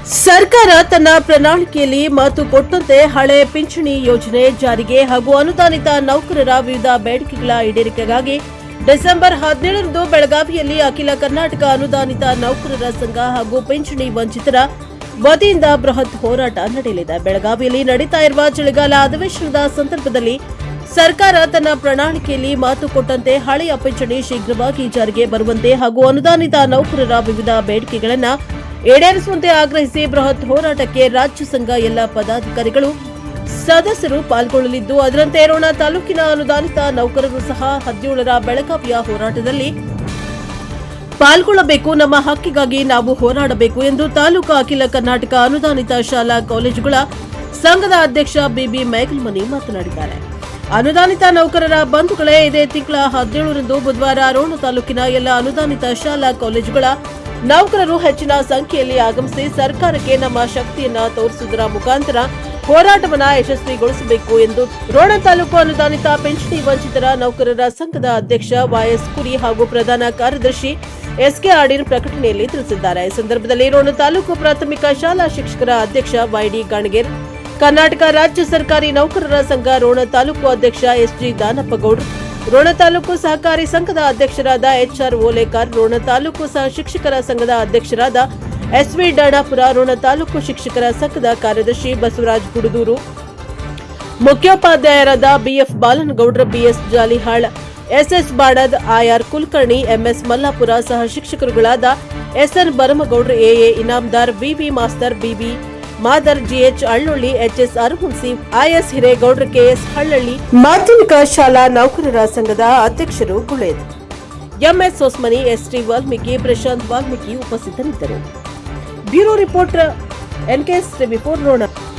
ಸರ್ಕಾರ ತನ್ನ ಪ್ರಣಾಳಿಕೆಯಲ್ಲಿ ಮಾತು ಕೊಟ್ಟಂತೆ ಹಳೆ ಪಿಂಚಣಿ ಯೋಜನೆ ಜಾರಿಗೆ ಹಾಗೂ ಅನುದಾನಿತ ನೌಕರರ ವಿವಿಧ ಬೇಡಿಕೆಗಳ ಈಡೇರಿಕೆಗಾಗಿ ಡಿಸೆಂಬರ್ 17ರಂದು ಬೆಳಗಾವಿಯಲ್ಲಿ ಅಖಿಲ ಕರ್ನಾಟಕ ಅನುದಾನಿತ ನೌಕರರ ಸಂಘ ಹಾಗೂ ಪಿಂಚಣಿ ವಂಚಿತರ ವತಿಯಿಂದ ಬೃಹತ್ ಹೋರಾಟ ನಡೆಯಲಿದೆ. ಬೆಳಗಾವಿಯಲ್ಲಿ ನಡೀತಾ ಇರುವ ಚಳಿಗಾಲ ಅಧಿವೇಶನದ ಸಂದರ್ಭದಲ್ಲಿ ಸರ್ಕಾರ ತನ್ನ ಪ್ರಣಾಳಿಕೆಯಲ್ಲಿ ಮಾತು ಕೊಟ್ಟಂತೆ ಹಳೆಯ ಪಿಂಚಣಿ ಶೀಘ್ರವಾಗಿ ಜಾರಿಗೆ ಬರುವಂತೆ ಹಾಗೂ ಅನುದಾನಿತ ನೌಕರರ ವಿವಿಧ ಬೇಡಿಕೆಗಳನ್ನು ಈಡೇರಿಸುವಂತೆ ಆಗ್ರಹಿಸಿ ಬೃಹತ್ ಹೋರಾಟಕ್ಕೆ ರಾಜ್ಯ ಸಂಘ ಎಲ್ಲ ಪದಾಧಿಕಾರಿಗಳು ಸದಸ್ಯರು ಪಾಲ್ಗೊಳ್ಳಲಿದ್ದು, ಅದರಂತೆ ರೋಣ ತಾಲೂಕಿನ ಅನುದಾನಿತ ನೌಕರರು ಸಹ 17ರ ಬೆಳಗಾವಿಯ ಹೋರಾಟದಲ್ಲಿ ಪಾಲ್ಗೊಳ್ಳಬೇಕು. ನಮ್ಮ ಹಕ್ಕಿಗಾಗಿ ನಾವು ಹೋರಾಡಬೇಕು ಎಂದು ತಾಲೂಕು ಅಖಿಲ ಕರ್ನಾಟಕ ಅನುದಾನಿತ ಶಾಲಾ ಕಾಲೇಜುಗಳ ಸಂಘದ ಅಧ್ಯಕ್ಷ ಬಿಬಿ ಮೇಘಲ್ಮನಿ ಮಾತನಾಡಿದ್ದಾರೆ. ಅನುದಾನಿತ ನೌಕರರ ಬಂಧುಗಳೇ, ಇದೇ ತಿಂಗಳ 17ರಂದು ಬುಧವಾರ ರೋಣ ತಾಲೂಕಿನ ಎಲ್ಲ ಅನುದಾನಿತ ಶಾಲಾ ಕಾಲೇಜುಗಳ ನೌಕರರು ಹೆಚ್ಚಿನ ಸಂಖ್ಯೆಯಲ್ಲಿ ಆಗಮಿಸಿ ಸರ್ಕಾರಕ್ಕೆ ನಮ್ಮ ಶಕ್ತಿಯನ್ನ ತೋರಿಸುವುದರ ಮುಖಾಂತರ ಹೋರಾಟವನ್ನು ಯಶಸ್ವಿಗೊಳಿಸಬೇಕು ಎಂದು ರೋಣ ತಾಲೂಕು ಅನುದಾನಿತ ಪಿಂಚಣಿ ವಂಚಿತರ ನೌಕರರ ಸಂಘದ ಅಧ್ಯಕ್ಷ ವೈಎಸ್ ಕುರಿ ಹಾಗೂ ಪ್ರಧಾನ ಕಾರ್ಯದರ್ಶಿ ಎಸ್ಕೆ ಆಡಿರ್ ಪ್ರಕಟಣೆಯಲ್ಲಿ ತಿಳಿಸಿದ್ದಾರೆ. ಈ ಸಂದರ್ಭದಲ್ಲಿ ರೋಣ ತಾಲೂಕು ಪ್ರಾಥಮಿಕ ಶಾಲಾ ಶಿಕ್ಷಕರ ಅಧ್ಯಕ್ಷ ವೈಡಿ ಗಾಣಗೇರ್, ಕರ್ನಾಟಕ ರಾಜ್ಯ ಸರ್ಕಾರಿ ನೌಕರರ ಸಂಘ ರೋಣ ತಾಲೂಕು ಅಧ್ಯಕ್ಷ ಎಸ್ಜಿ ದಾನಪ್ಪಗೌಡ್ರು, ರೋಣ ತಾಲೂಕು ಸಹಕಾರಿ ಸಂಘದ ಅಧ್ಯಕ್ಷರಾದ ಎಚ್ಆರ್ ಓಲೇಕರ್, ರೋಣ ತಾಲೂಕು ಸಹ ಶಿಕ್ಷಕರ ಸಂಘದ ಅಧ್ಯಕ್ಷರಾದ ಎಸ್ವಿ ಡಾಣಾಪುರ, ರೋಣ ತಾಲೂಕು ಶಿಕ್ಷಕರ ಸಂಘದ ಕಾರ್ಯದರ್ಶಿ ಬಸವರಾಜ್ ಗುಡದೂರು, ಮುಖ್ಯೋಪಾಧ್ಯಾಯರಾದ BF Balanagoudar, BS Jalihal, SS Badad, RR Kulkarni, MS Mallapur, ಸಹ ಶಿಕ್ಷಕರುಗಳಾದ SN Baramagoudar, AA Inamdar, VV Mastar, BB Madar, GH Allolli, HS Arahunsi, IS Hiregoudar, KS Hallalli, ಮಾಧ್ಯಮಿಕ ಶಾಲಾ ನೌಕರರ ಸಂಘದ ಅಧ್ಯಕ್ಷರು ಗುಳೇದ್, ಎಂಎಸ್ ಹೊಸ್ಮನಿ, ಎಸ್ಟಿ ವಾಲ್ಮೀಕಿ, ಪ್ರಶಾಂತ್ ವಾಲ್ಮೀಕಿ ಉಪಸ್ಥಿತರಿದ್ದರು. ಬ್ಯೂರೋ ರಿಪೋರ್ಟರ್ ಎನ್ಕೆಎಸ್ ಟಿವಿ4 ರೋಣ.